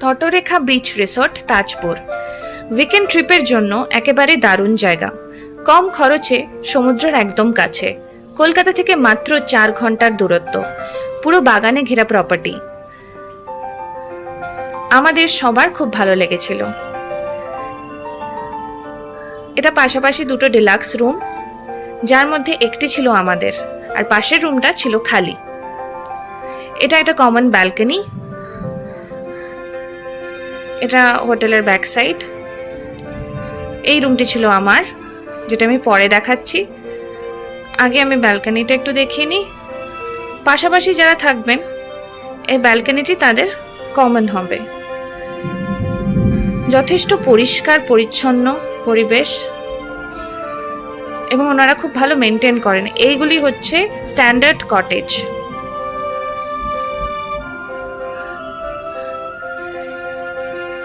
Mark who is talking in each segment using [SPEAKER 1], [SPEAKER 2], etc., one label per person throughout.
[SPEAKER 1] তটরেখা beach resort, Tajpur. Weekend ট্রিপের জন্য একেবারে দারুণ জায়গা। কম খরচে, সমুদ্রের একদম কাছে। কলকাতা থেকে মাত্র 4 ঘন্টার দূরত্ব। পুরো বাগানে ঘেরা প্রপার্টি। আমাদের সবার খুব ভালো লেগেছিল। এটা পাশাপাশি দুটো ডিলাক্স রুম, যার মধ্যে একটি ছিল আমাদের, আর পাশের রুমটা ছিল খালি। এটা একটা কমন ব্যালকনি। এটা হোটেলের ব্যাক সাইড। এই রুমটি ছিল আমার, যেটা আমি পরে দেখাচ্ছি। আগে আমি ব্যালকনিটা একটু দেখিয়ে নিই। পাশাপাশি যারা থাকবেন, এই ব্যালকনিটি তাদের কমন হবে। যথেষ্ট পরিষ্কার পরিচ্ছন্ন পরিবেশ, এবং ওনারা খুব ভালো মেনটেন করেন। এইগুলি হচ্ছে স্ট্যান্ডার্ড কটেজ।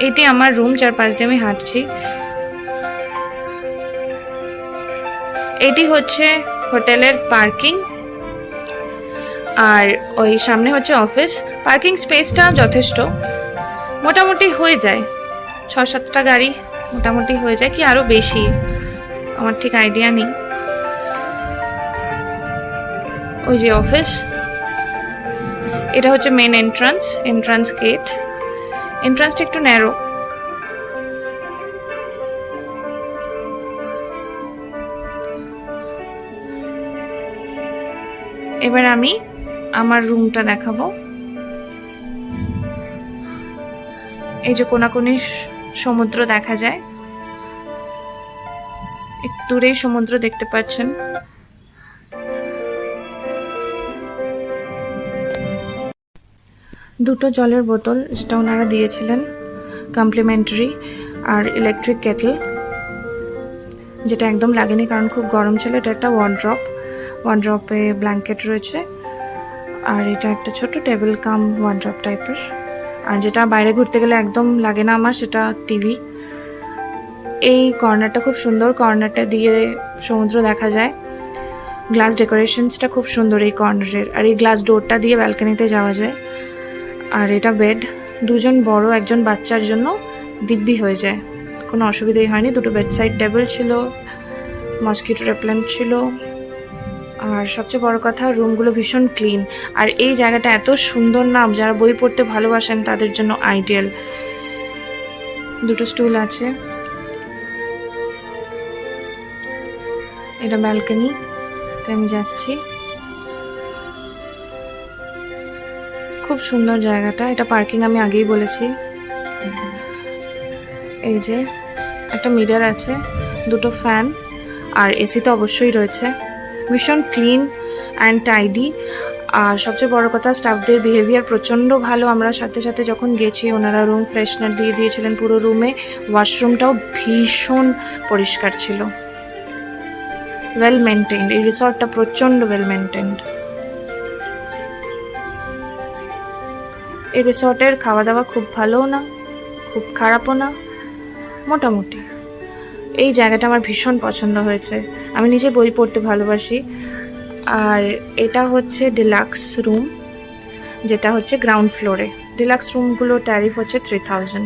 [SPEAKER 1] এটি আমার রুম, যার পাশ দিয়ে আমি হাঁটছি। এটি হচ্ছে হোটেলের পার্কিং, আর ওই সামনে হচ্ছে অফিস। পার্কিং স্পেসটা যথেষ্ট, মোটামুটি হয়ে যায়। 6-7টা গাড়ি মোটামুটি হয়ে যায়, কি আরো বেশি আমার ঠিক আইডিয়া নেই। ওই যে অফিস, এটা হচ্ছে মেন এন্ট্রান্স গেট। এন্ট্রান্সটা একটু ন্যারো। এবার আমি আমার রুমটা দেখাবো। এই যে কোনাকুনি সমুদ্র দেখা যায়, একটু দূরেই সমুদ্র দেখতে পাচ্ছেন। দুটো জলের বোতল, যেটা ওনারা দিয়েছিলেন কমপ্লিমেন্টারি, আর ইলেকট্রিক কেটল, যেটা একদম লাগেনি কারণ খুব গরম ছিল। এটা একটা ওয়ার্ড্রপে ব্ল্যাঙ্কেট রয়েছে, আর এটা একটা ছোট টেবিল কাম ওয়ার্ড্রপ টাইপের। আর যেটা বাইরে ঘুরতে গেলে একদম লাগে না আমার, সেটা টিভি। এই কর্নারটা খুব সুন্দর, কর্নারটা দিয়ে সমুদ্র দেখা যায়। গ্লাস ডেকোরেশনসটা খুব সুন্দর এই কর্নারের, আর এই গ্লাস ডোরটা দিয়ে ব্যালকনিতে যাওয়া যায়। আর এটা বেড, দুজন বড় একজন বাচ্চার জন্য দিব্যি হয়ে যায়, কোনো অসুবিধাই হয়নি। দুটো বেডসাইড টেবিল ছিল, মসকিটো রেপেলেন্ট ছিল, আর সবচেয়ে বড় কথা রুমগুলো ভীষণ ক্লিন। আর এই জায়গাটা এত সুন্দর না, যারা বই পড়তে ভালোবাসেন তাদের জন্য আইডিয়াল। দুটো স্টুল আছে। এটা ব্যালকনি, আমি যাচ্ছি। খুব সুন্দর জায়গাটা। এটা পার্কিং আমি আগেই বলেছি। এই যে একটা মিরর আছে, দুটো ফ্যান, আর এসি তো অবশ্যই রয়েছে। ভীষণ ক্লিন অ্যান্ড টাইডি। আর সবচেয়ে বড় কথা, স্টাফদের বিহেভিয়ার প্রচণ্ড ভালো। আমরা সাথে সাথে যখন গেছি, ওনারা রুম ফ্রেশনার দিয়ে দিয়েছিলেন পুরো রুমে। ওয়াশরুমটাও ভীষণ পরিষ্কার ছিল, ওয়েল মেনটেন্ড। এই রিসর্টটা প্রচণ্ড ওয়েল মেনটেন্ড। এই রিসর্টের খাওয়া দাওয়া খুব ভালোও না, খুব খারাপও না, মোটামুটি। এই জায়গাটা আমার ভীষণ পছন্দ হয়েছে। আমি নিজে বই পড়তে ভালোবাসি। আর এটা হচ্ছে ডিলাক্স রুম, যেটা হচ্ছে গ্রাউন্ড ফ্লোরে। ডিলাক্স রুমগুলো ট্যারিফ হচ্ছে 3000,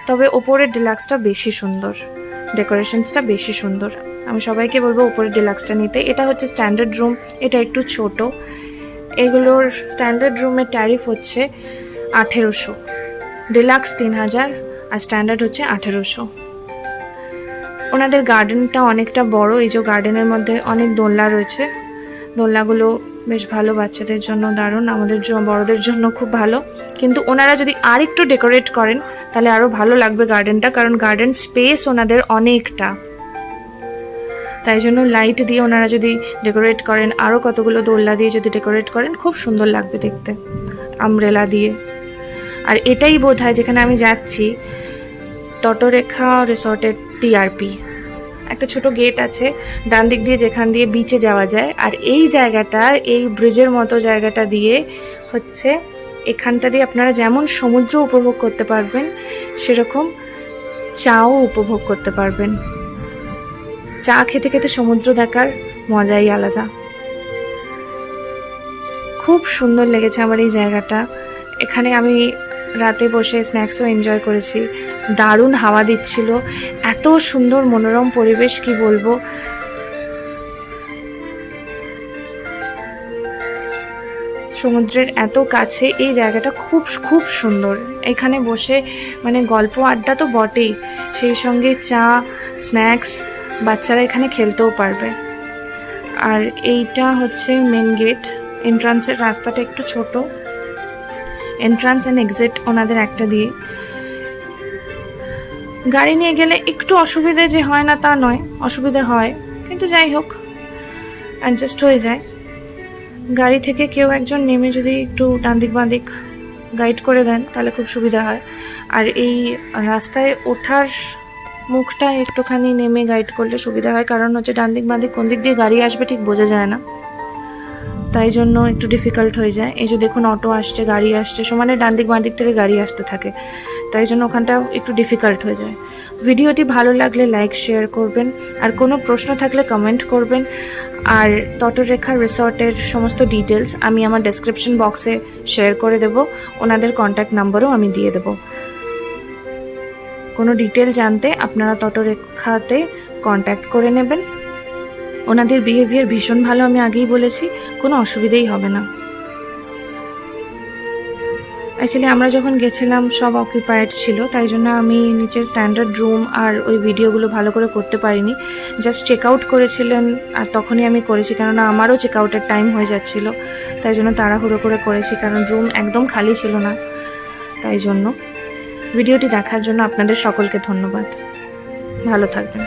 [SPEAKER 1] তবে ওপরের ডিলাক্সটা বেশি সুন্দর, ডেকোরেশনসটা বেশি সুন্দর। আমি সবাইকে বলবো ওপরের ডিলাক্সটা নিতে। এটা হচ্ছে স্ট্যান্ডার্ড রুম, এটা একটু ছোট। এগুলোর স্ট্যান্ডার্ড রুমের ট্যারিফ হচ্ছে 1800, ডিলাক্স 3000, আর স্ট্যান্ডার্ড হচ্ছে 1800। ওনাদের গার্ডেনটা অনেকটা বড়। এই যে গার্ডেনের মধ্যে অনেক দোলনা রয়েছে, দোলনাগুলো বেশ ভালো, বাচ্চাদের জন্য দারুণ, আমাদের বড়দের জন্য খুব ভালো। কিন্তু ওনারা যদি আর একটু ডেকোরেট করেন তাহলে আরও ভালো লাগবে গার্ডেনটা, কারণ গার্ডেন স্পেস ওনাদের অনেকটা। তাই জন্য লাইট দিয়ে ওনারা যদি ডেকোরেট করেন, আরও কতগুলো দোলনা দিয়ে যদি ডেকোরেট করেন, খুব সুন্দর লাগবে দেখতে, আমব্রেলা দিয়ে। আর এটাই বোধহয় যেখানে আমি যাচ্ছি, তটরেখা রিসর্টের টিআরপি। একটা ছোট গেট আছে ডান দিক দিয়ে, যেখান দিয়ে বিচে যাওয়া যায়। আর এই জায়গাটা, এই ব্রিজের মতো জায়গাটা দিয়ে হচ্ছে, এখানটা দিয়ে আপনারা যেমন সমুদ্র উপভোগ করতে পারবেন, সেরকম চাও উপভোগ করতে পারবেন। চা খেতে খেতে সমুদ্র দেখার মজাই আলাদা। খুব সুন্দর লেগেছে আমার এই জায়গাটা। এখানে আমি রাতে বসে স্ন্যাক্সও এনজয় করেছি। দারুণ হাওয়া দিচ্ছিল, এত সুন্দর মনোরম পরিবেশ কি বলবো। সমুদ্রের এত কাছে এই জায়গাটা খুব খুব সুন্দর। এখানে বসে মানে গল্প আড্ডা তো বটেই, সেই সঙ্গে চা, স্ন্যাক্স, বাচ্চারা এখানে খেলতেও পারবে। আর এইটা হচ্ছে মেন গেট। এন্ট্রান্সের রাস্তাটা একটু ছোট, এন্ট্রান্স অ্যান্ড এক্সিট ওনাদের একটা দিয়ে। গাড়ি নিয়ে গেলে একটু অসুবিধে যে হয় না তা নয়, অসুবিধে হয়, কিন্তু যাই হোক অ্যাডজাস্ট হয়ে যায়। গাড়ি থেকে কেউ একজন নেমে যদি একটু ডানদিক বাঁদিক গাইড করে দেন তাহলে খুব সুবিধা হয়। আর এই রাস্তায় ওঠার মুখটা একটুখানি নেমে গাইড করলে সুবিধা হয়, কারণ হচ্ছে ডানদিক বাঁদিক কোন দিক দিয়ে গাড়ি আসবে ঠিক বোঝা যায় না, তাই জন্য একটু ডিফিকাল্ট হয়ে যায়। এই যে দেখুন অটো আসছে, গাড়ি আসছে, সমানে ডানদিক বাঁদিক থেকে গাড়ি আসতে থাকে, তাই জন্য ওখানটা একটু ডিফিকাল্ট হয়ে যায়। ভিডিওটি ভালো লাগলে লাইক শেয়ার করবেন, আর কোনো প্রশ্ন থাকলে কমেন্ট করবেন। আর তটরেখা রিসর্টের সমস্ত ডিটেলস আমি আমার ডেসক্রিপশন বক্সে শেয়ার করে দেব, ওনাদের কন্ট্যাক্ট নাম্বারও আমি দিয়ে দেব। কোনো ডিটেল জানতে আপনারা তটরেখাতে কন্ট্যাক্ট করে নেবেন। ওনাদের বিহেভিয়ার ভীষণ ভালো, আমি আগেই বলেছি, কোনো অসুবিধেই হবে না। অ্যাকচুয়ালি আমরা যখন গেছিলাম সব অকুপায়েড ছিল, তাই জন্য আমি নিচের স্ট্যান্ডার্ড রুম আর ওই ভিডিওগুলো ভালো করে করতে পারিনি। জাস্ট চেক আউট করেছিলেন আর তখনই আমি করেছি, কেননা আমারও চেক আউটের টাইম হয়ে যাচ্ছিলো, তাই জন্য তাড়াহুড়ো করে করেছি, কারণ রুম একদম খালি ছিল না। তাই জন্য ভিডিওটি দেখার জন্য আপনাদের সকলকে ধন্যবাদ। ভালো থাকবেন।